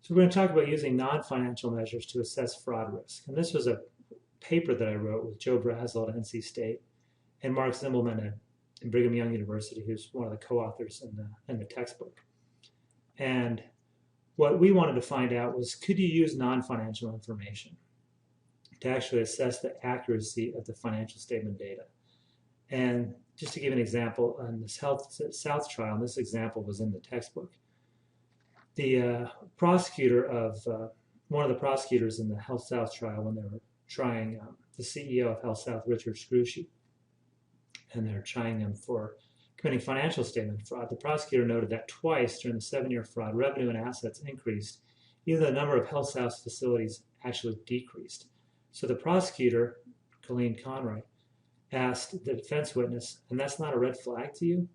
So we're going to talk about using non-financial measures to assess fraud risk. And this was a paper that I wrote with Joe Brazel at NC State and Mark Zimmelman at Brigham Young University, who's one of the co-authors in the textbook. And what we wanted to find out was, could you use non-financial information to actually assess the accuracy of the financial statement data? And just to give an example, on this Health South trial, and this example was in the textbook, the prosecutor of one of the prosecutors in the Health South trial, when they were trying the CEO of Health South, Richard Scrushy, and they're trying him for committing financial statement fraud, the prosecutor noted that twice during the 7-year fraud, revenue and assets increased, even though the number of Health South facilities actually decreased. So the prosecutor, Colleen Conroy, asked the defense witness, and that's not a red flag to you?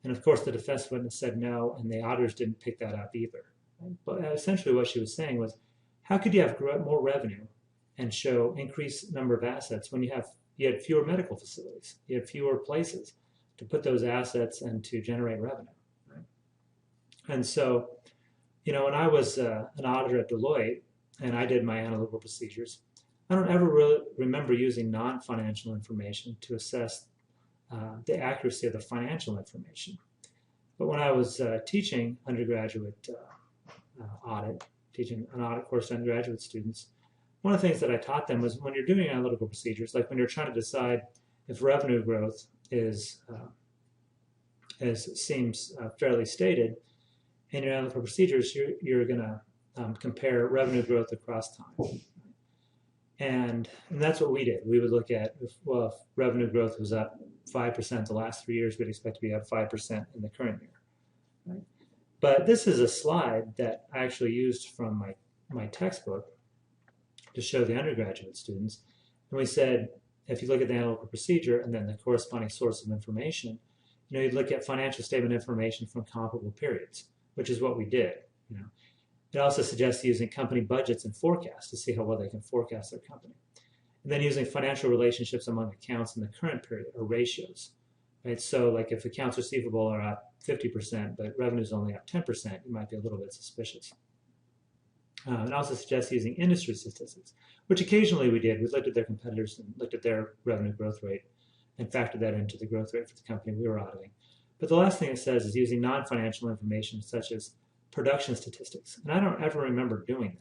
And of course, the defense witness said no, and the auditors didn't pick that up either. But essentially what she was saying was, how could you have more revenue and show increased number of assets when you had fewer medical facilities, you had fewer places to put those assets and to generate revenue, right? And so, when I was an auditor at Deloitte and I did my analytical procedures, I don't ever really remember using non-financial information to assess the accuracy of the financial information. But when I was teaching undergraduate audit, teaching an audit course to undergraduate students, one of the things that I taught them was, when you're doing analytical procedures, like when you're trying to decide if revenue growth is, as seems fairly stated, in your analytical procedures, you're going to compare revenue growth across time. And that's what we did. We would look at, if revenue growth was up 5% the last 3 years, we'd expect to be up 5% in the current year. Right? But this is a slide that I actually used from my textbook to show the undergraduate students. And we said, if you look at the analytical procedure and then the corresponding source of information, you'd look at financial statement information from comparable periods, which is what we did. It also suggests using company budgets and forecasts to see how well they can forecast their company. And then using financial relationships among accounts in the current period, or ratios. Right? So like if accounts receivable are up 50%, but revenue is only up 10%, you might be a little bit suspicious. It also suggests using industry statistics, which occasionally we did. We looked at their competitors and looked at their revenue growth rate and factored that into the growth rate for the company we were auditing. But the last thing it says is using non-financial information such as production statistics. And I don't ever remember doing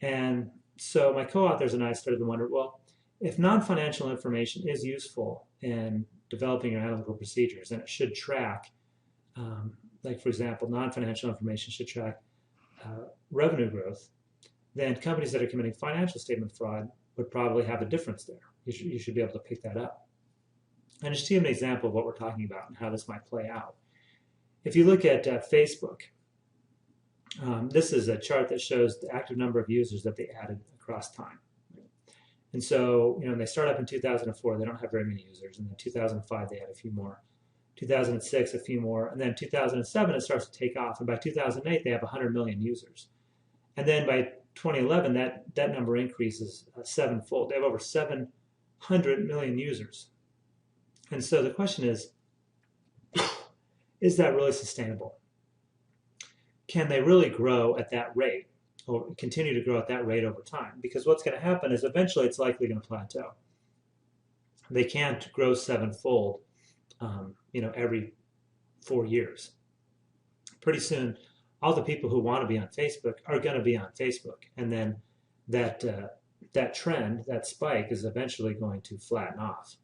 that. And so my co-authors and I started to wonder, well, if non-financial information is useful in developing your analytical procedures, and it should track, like for example, non-financial information should track revenue growth, then companies that are committing financial statement fraud would probably have a difference there. You should be able to pick that up. And just to give an example of what we're talking about and how this might play out. If you look at Facebook, this is a chart that shows the active number of users that they added across time. And so, they start up in 2004, they don't have very many users. And then 2005, they had a few more. 2006, a few more. And then 2007, it starts to take off. And by 2008, they have 100 million users. And then by 2011, that number increases sevenfold. They have over 700 million users. And so the question is that really sustainable? Can they really grow at that rate or continue to grow at that rate over time? Because what's going to happen is eventually it's likely going to plateau. They can't grow sevenfold, every 4 years. Pretty soon, all the people who want to be on Facebook are going to be on Facebook. And then that trend, that spike, is eventually going to flatten off.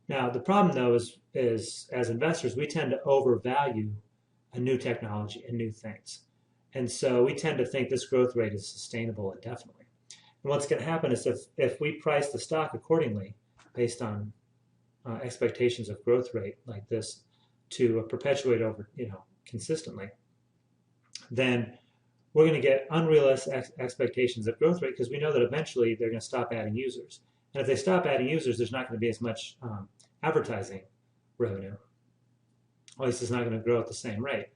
Now, the problem, though, is as investors, we tend to overvalue a new technology and new things. And so we tend to think this growth rate is sustainable indefinitely. And what's going to happen is if we price the stock accordingly based on expectations of growth rate like this to perpetuate over, consistently, then we're going to get unrealistic expectations of growth rate because we know that eventually they're going to stop adding users. And if they stop adding users, there's not going to be as much advertising revenue. At least it's not going to grow at the same rate.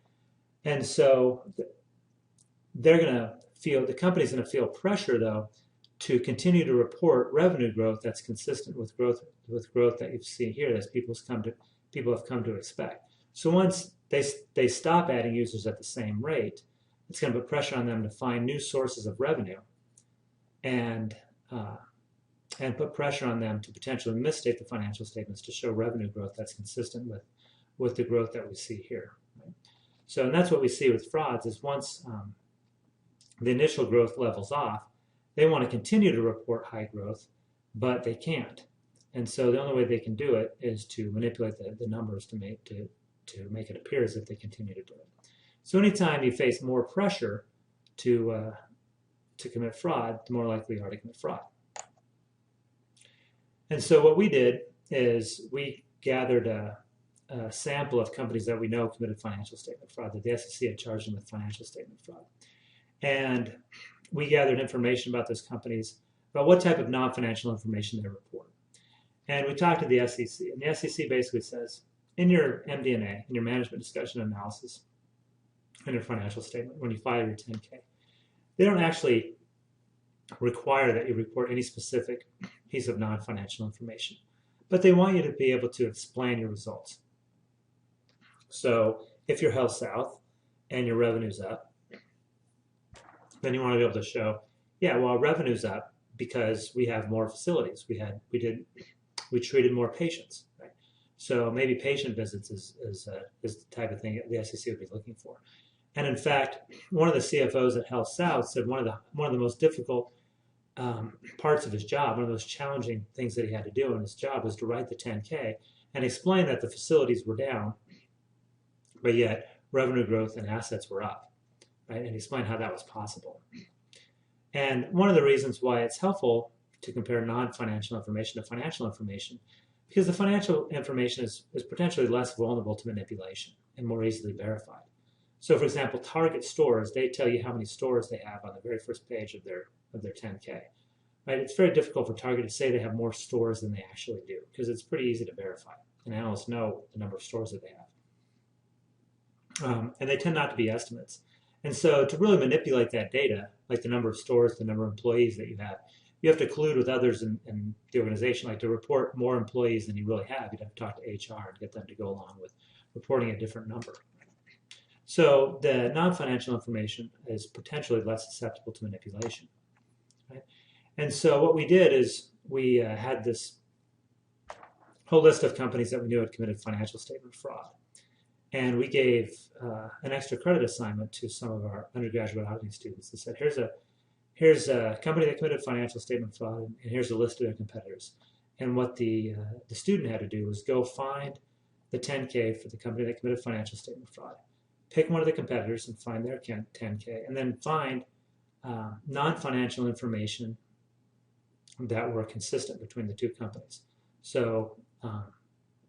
And so they're going to feel, the company's going to feel pressure, though, to continue to report revenue growth that's consistent with growth that you see here, that people have come to expect. So once they stop adding users at the same rate, it's going to put pressure on them to find new sources of revenue and put pressure on them to potentially misstate the financial statements to show revenue growth that's consistent with the growth that we see here. Right? So, and that's what we see with frauds is once the initial growth levels off, they want to continue to report high growth, but they can't. And so the only way they can do it is to manipulate the numbers to make it appear as if they continue to do it. So anytime you face more pressure to commit fraud, the more likely you are to commit fraud. And so what we did is we gathered a sample of companies that we know committed financial statement fraud, that the SEC had charged them with financial statement fraud. And we gathered information about those companies, about what type of non-financial information they report. And we talked to the SEC, and the SEC basically says, in your MD&A, in your management discussion analysis, in your financial statement, when you file your 10K, they don't actually require that you report any specific piece of non-financial information, but they want you to be able to explain your results. So if you're HealthSouth and your revenue's up, then you want to be able to show, yeah, well, our revenue's up because we have more facilities. We treated more patients. Right? So maybe patient visits is the type of thing the SEC would be looking for. And in fact, one of the CFOs at HealthSouth said one of the most difficult parts of his job, one of the most challenging things that he had to do in his job was to write the 10K and explain that the facilities were down, but yet revenue growth and assets were up, right? And explain how that was possible. And one of the reasons why it's helpful to compare non-financial information to financial information, because the financial information is potentially less vulnerable to manipulation and more easily verified. So for example, Target stores, they tell you how many stores they have on the very first page of their 10K. Right? It's very difficult for Target to say they have more stores than they actually do, because it's pretty easy to verify. And analysts know the number of stores that they have. And they tend not to be estimates. And so to really manipulate that data, like the number of stores, the number of employees that you have to collude with others in the organization, like to report more employees than you really have. You'd have to talk to HR and get them to go along with reporting a different number. So the non-financial information is potentially less susceptible to manipulation. Right? And so what we did is we had this whole list of companies that we knew had committed financial statement fraud. And we gave an extra credit assignment to some of our undergraduate auditing students that said, here's a company that committed financial statement fraud, and here's a list of their competitors. And what the student had to do was go find the 10K for the company that committed financial statement fraud, pick one of the competitors and find their 10K, and then find non-financial information that were consistent between the two companies. So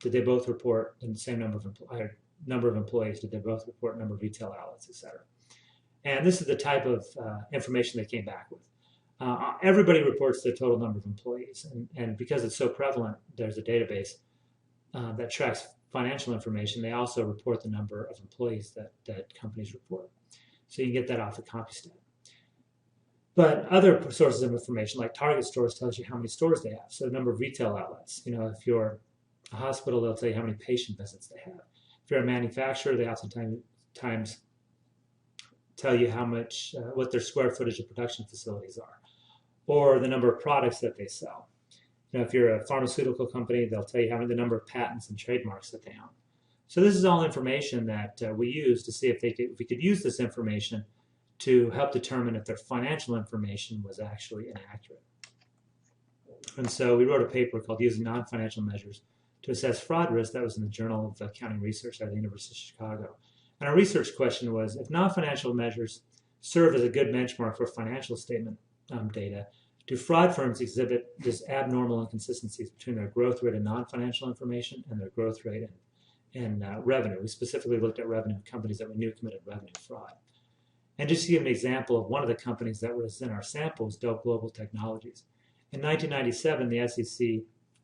did they both report in the same number of employees? Did they both report number of retail outlets, et cetera? And this is the type of information they came back with. Everybody reports the total number of employees. And because it's so prevalent, there's a database that tracks financial information. They also report the number of employees that companies report. So you can get that off of CompuStat. But other sources of information, like Target stores, tells you how many stores they have. So the number of retail outlets. You know, if you're a hospital, they'll tell you how many patient visits they have. If you're a manufacturer, they oftentimes tell you how much, what their square footage of production facilities are, or the number of products that they sell. You know, if you're a pharmaceutical company, they'll tell you the number of patents and trademarks that they own. So this is all information that we use to see if we could use this information to help determine if their financial information was actually inaccurate. And so we wrote a paper called Using Non-Financial Measures to Assess Fraud Risk. That was in the Journal of Accounting Research at the University of Chicago. And our research question was, if non-financial measures serve as a good benchmark for financial statement data, do fraud firms exhibit just abnormal inconsistencies between their growth rate in non-financial information and their growth rate in revenue? We specifically looked at revenue of companies that we knew committed revenue fraud. And just to give an example of one of the companies that was in our sample was Dope Global Technologies. In 1997, the SEC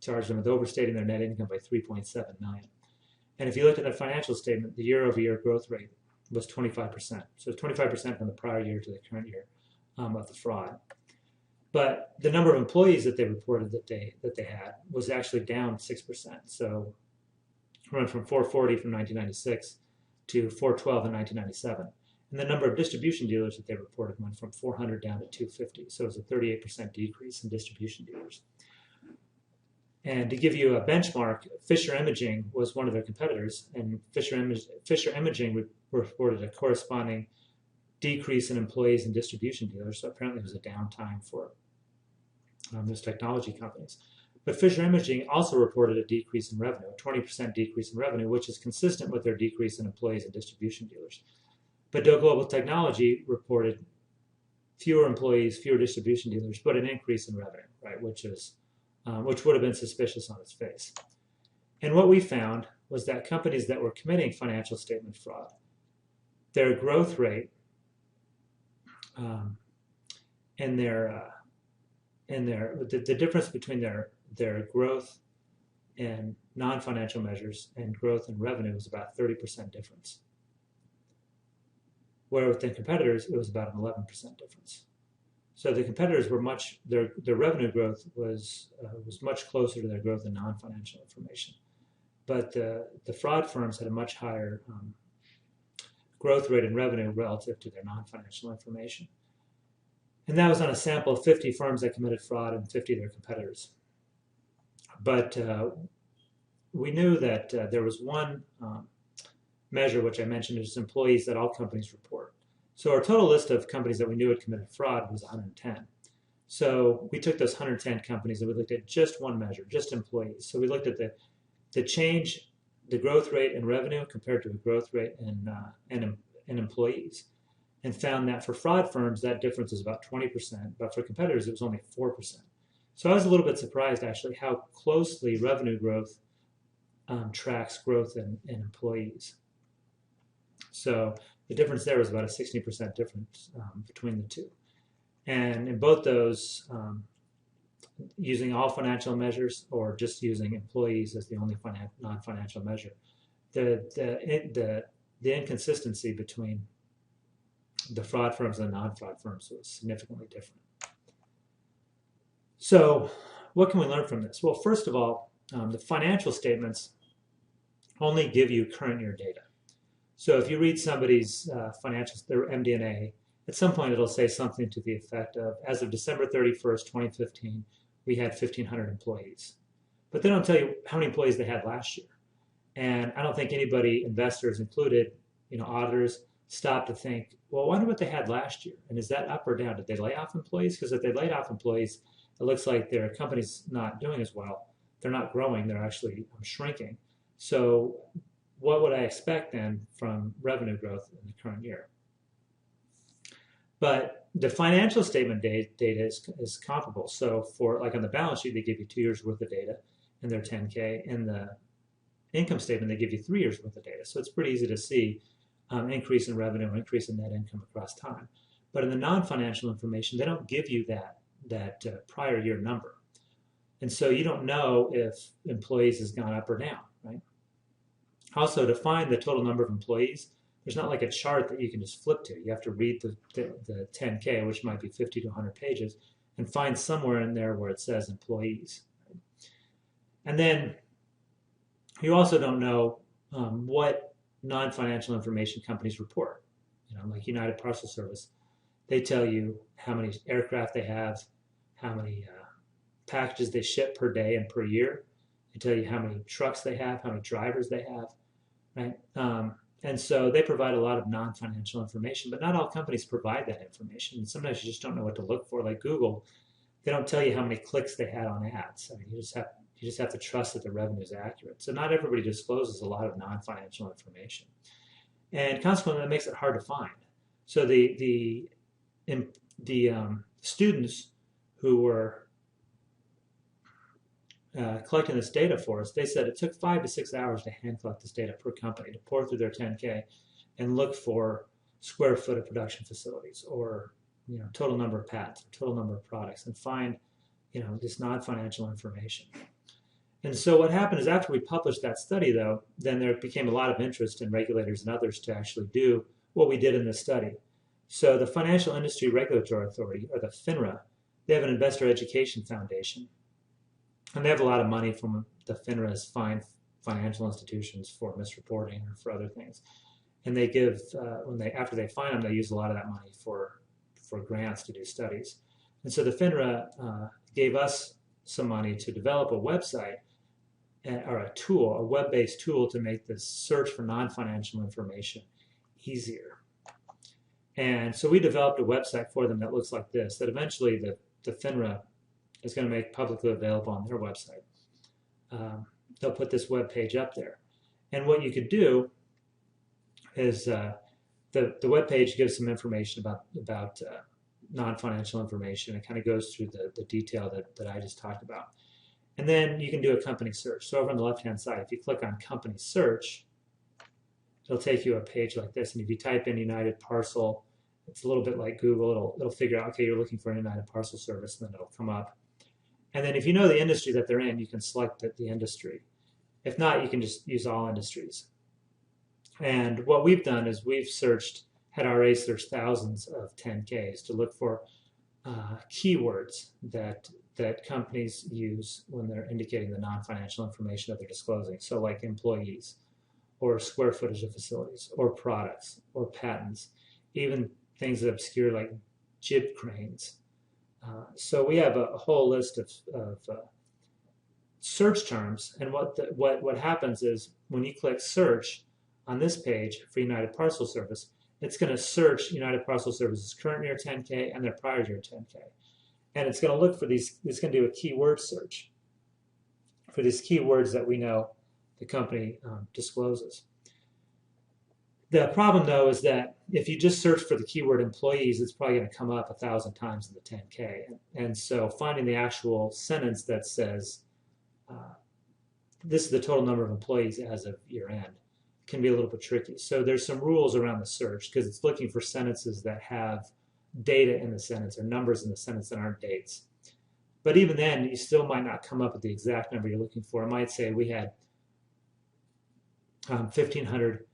charged them with overstating their net income by $3.7 million. And if you look at their financial statement, the year-over-year growth rate was 25%. So 25% from the prior year to the current year of the fraud. But the number of employees that they reported that they had was actually down 6%. So it went from 440 from 1996 to 412 in 1997. And the number of distribution dealers that they reported went from 400 down to 250. So it was a 38% decrease in distribution dealers. And to give you a benchmark, Fisher Imaging was one of their competitors, and Fisher Imaging reported a corresponding decrease in employees and distribution dealers. So apparently it was a downtime for those technology companies. But Fisher Imaging also reported a decrease in revenue, a 20% decrease in revenue, which is consistent with their decrease in employees and distribution dealers. But Dow Global Technology reported fewer employees, fewer distribution dealers, but an increase in revenue, right? Which would have been suspicious on its face. And what we found was that companies that were committing financial statement fraud, their growth rate and the difference between their growth and non-financial measures and growth in revenue was about 30% difference. Where with the competitors, it was about an 11% difference. So the competitors were their revenue growth was much closer to their growth in non-financial information. But the fraud firms had a much higher growth rate in revenue relative to their non-financial information. And that was on a sample of 50 firms that committed fraud and 50 of their competitors. But we knew that there was one measure, which I mentioned, is employees that all companies report. So our total list of companies that we knew had committed fraud was 110. So we took those 110 companies and we looked at just one measure, just employees. So we looked at the change, the growth rate in revenue compared to the growth rate in employees, and found that for fraud firms, that difference is about 20%, but for competitors, it was only 4%. So I was a little bit surprised, actually, how closely revenue growth tracks growth in employees. So the difference there was about a 60% difference between the two. And in both those, using all financial measures or just using employees as the only non-financial measure, the inconsistency between the fraud firms and the non-fraud firms was significantly different. So what can we learn from this? Well, first of all, the financial statements only give you current year data. So if you read somebody's financials, their MD&A, at some point it'll say something to the effect of, as of December 31st, 2015, we had 1,500 employees. But they don't tell you how many employees they had last year. And I don't think anybody, investors included, auditors, stop to think, well, I wonder what they had last year. And is that up or down? Did they lay off employees? Because if they laid off employees, it looks like their company's not doing as well. They're not growing. They're actually shrinking. So what would I expect then from revenue growth in the current year? But the financial statement data is comparable. So for, like on the balance sheet, they give you 2 years worth of data in their 10K. In the income statement, they give you 3 years worth of data. So it's pretty easy to see increase in revenue, increase in net income across time. But in the non-financial information, they don't give you that prior year number. And so you don't know if employees has gone up or down, right? Also, to find the total number of employees, there's not like a chart that you can just flip to. You have to read the 10K, which might be 50 to 100 pages, and find somewhere in there where it says employees. And then you also don't know what non-financial information companies report. Like United Parcel Service, they tell you how many aircraft they have, how many packages they ship per day and per year. They tell you how many trucks they have, how many drivers they have, right? And so they provide a lot of non-financial information, but not all companies provide that information. And sometimes you just don't know what to look for. Like Google, they don't tell you how many clicks they had on ads. I mean, you just have to trust that the revenue is accurate. So not everybody discloses a lot of non-financial information, and consequently, that makes it hard to find. So the students who were collecting this data for us, they said it took 5 to 6 hours to hand collect this data per company, to pour through their 10K and look for square foot of production facilities, or total number of patents, total number of products, and find this non-financial information. And so what happened is, after we published that study, though, then there became a lot of interest in regulators and others to actually do what we did in this study. So the Financial Industry Regulatory Authority, or the FINRA, they have an investor education foundation. And they have a lot of money from the FINRA's fine financial institutions for misreporting or for other things. and they give after they find them, they use a lot of that money for grants to do studies. And so the FINRA gave us some money to develop a website or a tool, a web-based tool to make this search for non-financial information easier. And so we developed a website for them that looks like this, that eventually the FINRA is going to make publicly available on their website. They'll put this web page up there. And what you could do is the web page gives some information about non-financial information. It kind of goes through the detail that I just talked about. And then you can do a company search. So over on the left-hand side, if you click on company search, it'll take you to a page like this. And if you type in United Parcel, it's a little bit like Google. It'll figure out, okay, you're looking for a United Parcel Service, and then it'll come up. And then if you know the industry that they're in, you can select the industry. If not, you can just use all industries. And what we've done is we've had RA search thousands of 10Ks to look for keywords that companies use when they're indicating the non-financial information that they're disclosing. So like employees, or square footage of facilities, or products, or patents, even things that obscure like jib cranes. So we have a whole list of search terms, and what happens is when you click search on this page for United Parcel Service, it's going to search United Parcel Service's current year 10K and their prior year 10K. And it's going to look for these, it's going to do a keyword search for these keywords that we know the company discloses. The problem, though, is that if you just search for the keyword employees, it's probably going to come up 1,000 times in the 10K. And so finding the actual sentence that says, this is the total number of employees as of year end, can be a little bit tricky. So there's some rules around the search because it's looking for sentences that have data in the sentence or numbers in the sentence that aren't dates. But even then, you still might not come up with the exact number you're looking for. It might say we had 1,500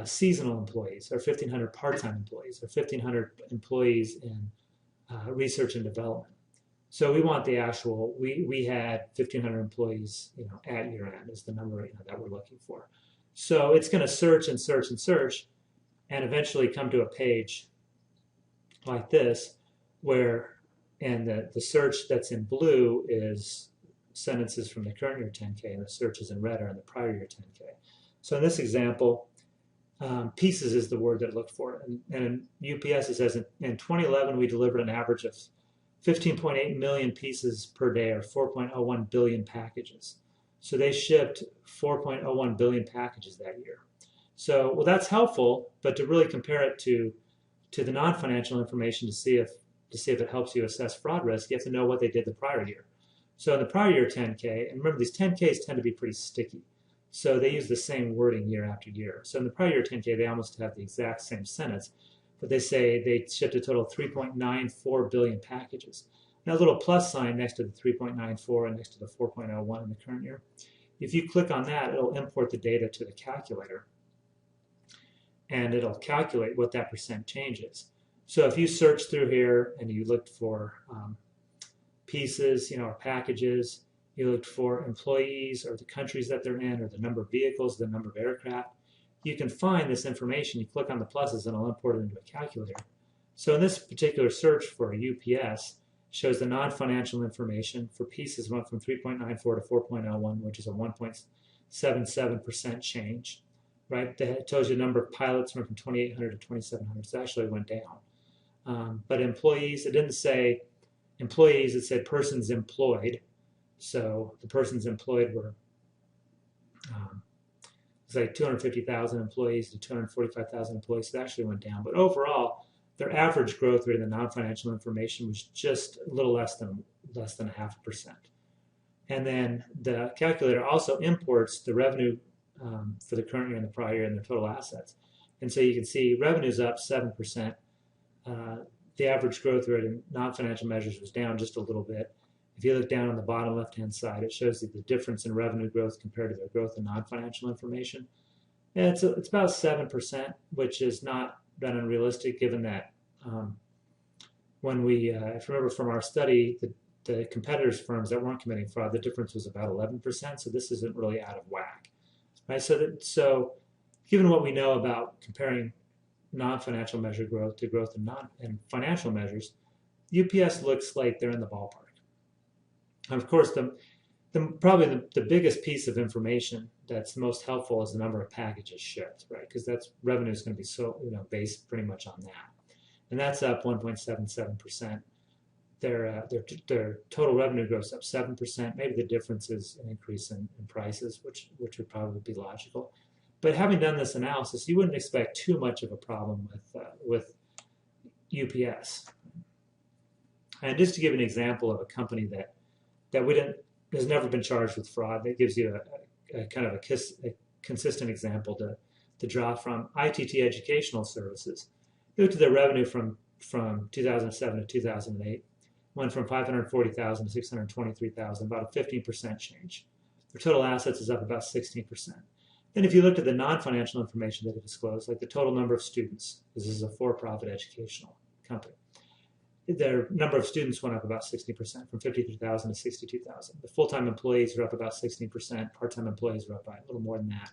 seasonal employees, or 1,500 part-time employees, or 1,500 employees in research and development. So we want the actual, we had 1,500 employees, at year end is the number that we're looking for. So it's going to search and search and search, and eventually come to a page like this, where, and the search that's in blue is sentences from the current year 10K, and the searches in red are in the prior year 10K. So in this example, pieces is the word that it looked for. And in UPS, it says in 2011, we delivered an average of 15.8 million pieces per day, or 4.01 billion packages. So they shipped 4.01 billion packages that year. So, well, that's helpful, but to really compare it to the non-financial information to see if it helps you assess fraud risk, you have to know what they did the prior year. So in the prior year 10K, and remember these 10Ks tend to be pretty sticky, so they use the same wording year after year. So in the prior year 10K, they almost have the exact same sentence, but they say they shipped a total of 3.94 billion packages. Now a little plus sign next to the 3.94 and next to the 4.01 in the current year. If you click on that, it'll import the data to the calculator, and it'll calculate what that percent change is. So if you search through here and you looked for pieces, or packages, you looked for employees or the countries that they're in or the number of vehicles, the number of aircraft, you can find this information. You click on the pluses and it'll import it into a calculator. So in this particular search for UPS, shows the non-financial information for pieces went from 3.94 to 4.01, which is a 1.77% change. Right? It tells you the number of pilots went from 2,800 to 2,700, so it actually went down. But employees, it didn't say employees, it said persons employed. So the persons employed were, it's like 250,000 employees to 245,000 employees, so it actually went down. But overall, their average growth rate in the non-financial information was just a little less than 0.5%. And then the calculator also imports the revenue for the current year and the prior year and the total assets. And so you can see revenue's up 7%. The average growth rate in non-financial measures was down just a little bit. If you look down on the bottom left-hand side, it shows you the difference in revenue growth compared to their growth in non-financial information. And it's about 7%, which is not that unrealistic given that when we, if you remember from our study, the competitors' firms that weren't committing fraud, the difference was about 11%, so this isn't really out of whack. Right? So given what we know about comparing non-financial measure growth to growth in financial measures, UPS looks like they're in the ballpark. And of course, probably the biggest piece of information that's most helpful is the number of packages shipped, right? Because that's revenue is going to be so based pretty much on that, and that's up 1.77%. Their total revenue growth up 7%. Maybe the difference is an increase in prices, which would probably be logical. But having done this analysis, you wouldn't expect too much of a problem with UPS. And just to give an example of a company that has never been charged with fraud, that gives you a kind of a consistent example to draw from. ITT Educational Services. You look at their revenue from 2007 to 2008, went from 540,000 to 623,000, about a 15% change. Their total assets is up about 16%. Then if you looked at the non-financial information that it disclosed, like the total number of students, this is a for-profit educational company, their number of students went up about 60%, from 53,000 to 62,000. The full-time employees are up about 16%. Part-time employees are up by a little more than that.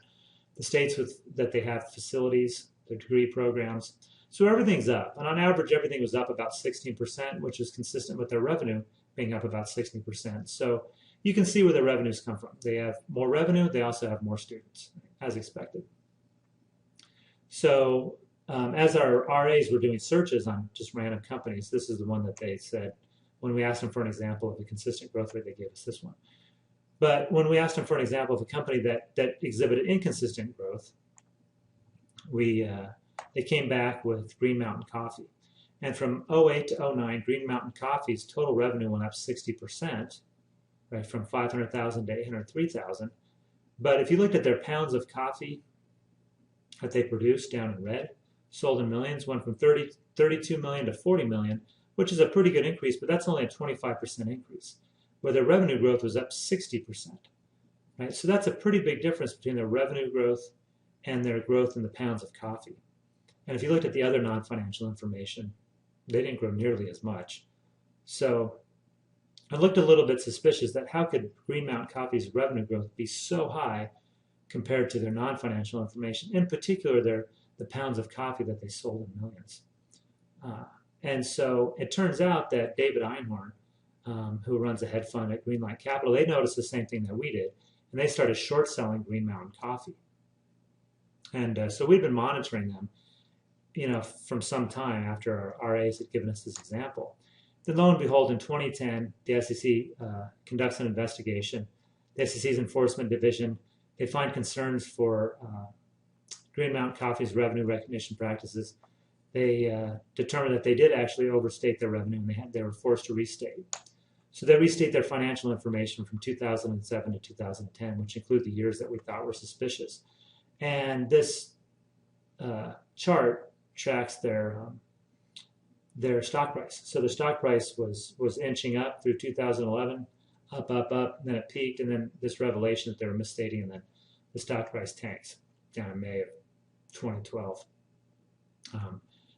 The states that they have facilities, their degree programs, so everything's up. And on average, everything was up about 16%, which is consistent with their revenue being up about 60%. So you can see where the revenues come from. They have more revenue. They also have more students, as expected. So as our RAs were doing searches on just random companies, this is the one that they said, when we asked them for an example of a consistent growth rate, they gave us this one. But when we asked them for an example of a company that exhibited inconsistent growth, they came back with Green Mountain Coffee. And from 08 to 09, Green Mountain Coffee's total revenue went up 60%, right, from 500,000 to 803,000. But if you looked at their pounds of coffee that they produced down in red, sold in millions, went from 32 million to 40 million, which is a pretty good increase, but that's only a 25% increase, where their revenue growth was up 60%. Right? So that's a pretty big difference between their revenue growth and their growth in the pounds of coffee. And if you looked at the other non-financial information, they didn't grow nearly as much. So I looked a little bit suspicious that how could Green Mountain Coffee's revenue growth be so high compared to their non-financial information, in particular the pounds of coffee that they sold in millions. And so it turns out that David Einhorn, who runs a hedge fund at Greenlight Capital, they noticed the same thing that we did, and they started short selling Green Mountain Coffee. And so we've been monitoring them, from some time after our RAs had given us this example. Then lo and behold, in 2010, the SEC conducts an investigation. The SEC's enforcement division, they find concerns for Green Mountain Coffee's revenue recognition practices. They determined that they did actually overstate their revenue, and they were forced to restate. So they restate their financial information from 2007 to 2010, which include the years that we thought were suspicious. And this chart tracks their stock price. So the stock price was inching up through 2011, up, and then it peaked, and then this revelation that they were misstating, and then the stock price tanks down in May of 2012.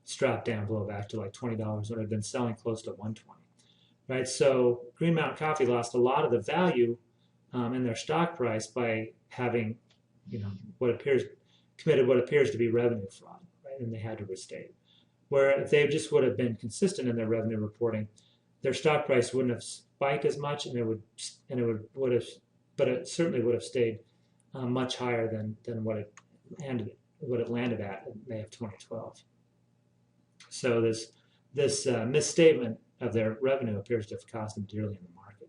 It's dropped down below back to like $20 when it had been selling close to $120. Right, so Green Mountain Coffee lost a lot of the value in their stock price by having, committed what appears to be revenue fraud, right? And they had to restate. Where if they just would have been consistent in their revenue reporting, their stock price wouldn't have spiked as much, but it certainly would have stayed much higher than what it landed at in May of 2012. So this misstatement of their revenue appears to have cost them dearly in the market.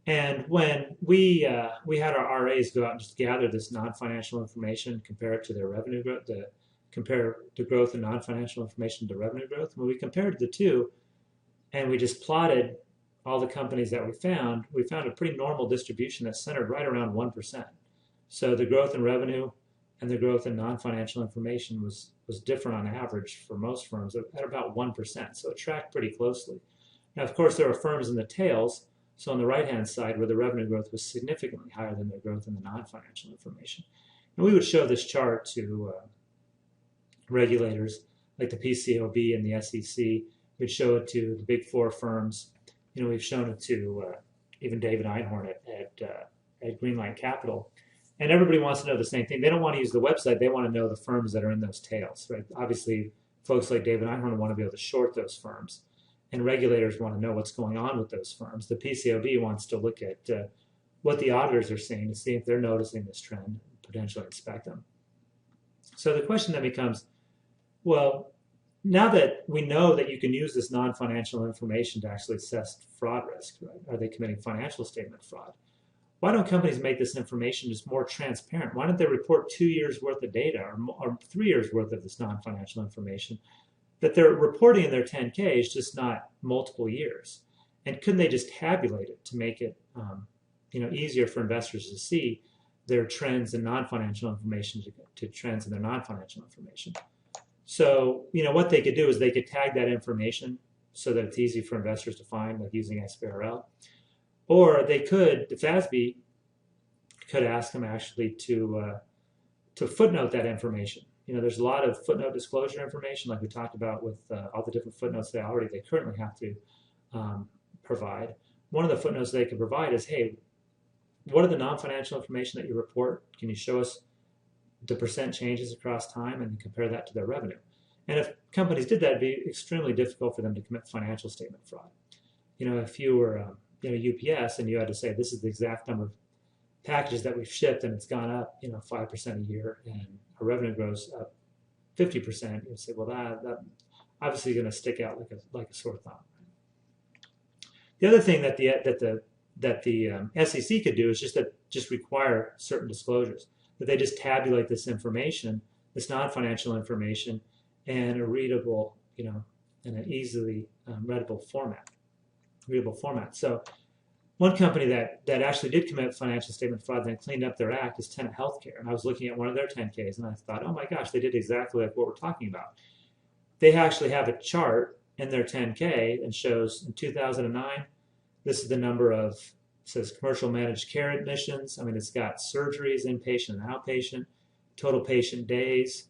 And when we had our RAs go out and just gather this non-financial information, compare it to their revenue growth, compare the growth in non-financial information to revenue growth, when we compared the two, and we just plotted all the companies that we found a pretty normal distribution that's centered right around 1%. So the growth in revenue and the growth in non-financial information was different on average for most firms at about 1%. So it tracked pretty closely. Now, of course, there are firms in the tails. So on the right-hand side, where the revenue growth was significantly higher than their growth in the non-financial information. And we would show this chart to regulators like the PCAOB and the SEC. We'd show it to the big four firms. We've shown it to even David Einhorn at Greenlight Capital. And everybody wants to know the same thing. They don't want to use the website. They want to know the firms that are in those tails, right? Obviously, folks like David Einhorn want to be able to short those firms, and regulators want to know what's going on with those firms. The PCAOB wants to look at what the auditors are saying to see if they're noticing this trend and potentially inspect them. So the question then becomes, well, now that we know that you can use this non-financial information to actually assess fraud risk, right? Are they committing financial statement fraud? Why don't companies make this information just more transparent? Why don't they report 2 years worth of data or 3 years worth of this non-financial information that they're reporting in their 10K is just not multiple years? And couldn't they just tabulate it to make it easier for investors to see their trends in non-financial information to trends in their non-financial information? So, what they could do is they could tag that information so that it's easy for investors to find, like using XBRL. Or they could, the FASB could ask them actually to footnote that information. There's a lot of footnote disclosure information, like we talked about with all the different footnotes they currently have to provide. One of the footnotes they could provide is, hey, what are the non-financial information that you report? Can you show us the percent changes across time and compare that to their revenue? And if companies did that, it'd be extremely difficult for them to commit financial statement fraud. If you were UPS and you had to say this is the exact number of packages that we've shipped and it's gone up 5% a year and our revenue grows up 50%, you say, well, that obviously going to stick out like a sore thumb. The other thing that the SEC could do is just require certain disclosures, that they just tabulate this information, this non-financial information, in a readable, in an easily readable format. So one company that actually did commit financial statement fraud and then cleaned up their act is Tenet Healthcare. And I was looking at one of their 10Ks and I thought, oh my gosh, they did exactly like what we're talking about. They actually have a chart in their 10K and shows in 2009, this is the number of, it says commercial managed care admissions. I mean, it's got surgeries, inpatient and outpatient, total patient days,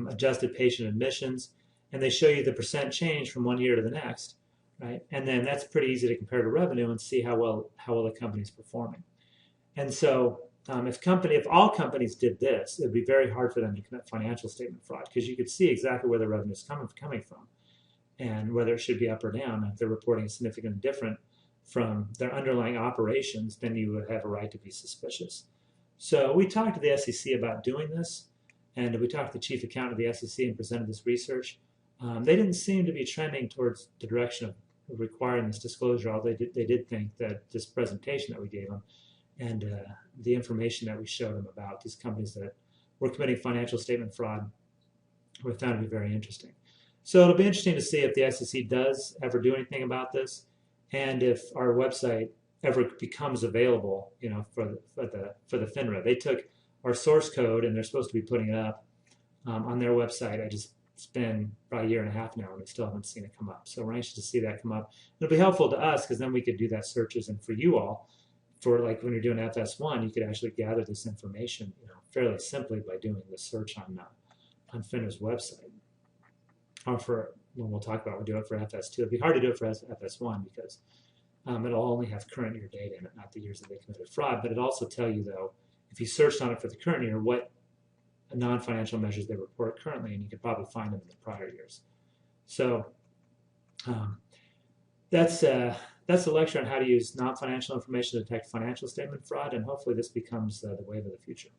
adjusted patient admissions, and they show you the percent change from one year to the next. Right? And then that's pretty easy to compare to revenue and see how well the company's performing. And so if all companies did this, it would be very hard for them to commit financial statement fraud because you could see exactly where the revenue is coming from and whether it should be up or down. If they're reporting significantly different from their underlying operations, then you would have a right to be suspicious. So we talked to the SEC about doing this, and we talked to the chief accountant of the SEC and presented this research. They didn't seem to be trending towards the direction of requiring this disclosure, although they did think that this presentation that we gave them and the information that we showed them about these companies that were committing financial statement fraud were found to be very interesting. So it'll be interesting to see if the SEC does ever do anything about this, and if our website ever becomes available, for the FINRA. They took our source code and they're supposed to be putting it up on their website. It's been about a year and a half now, and we still haven't seen it come up. So we're anxious to see that come up. It'll be helpful to us because then we could do that searches, and for you all, for like when you're doing FS1, you could actually gather this information, fairly simply by doing the search on FINRA's website. Or for when we'll talk about, we'll do it for FS2. It'd be hard to do it for FS1 because it'll only have current year data in it, not the years that they committed fraud. But it'll also tell you, though, if you searched on it for the current year, what non-financial measures they report currently, and you could probably find them in the prior years. So that's a lecture on how to use non-financial information to detect financial statement fraud, and hopefully this becomes the wave of the future.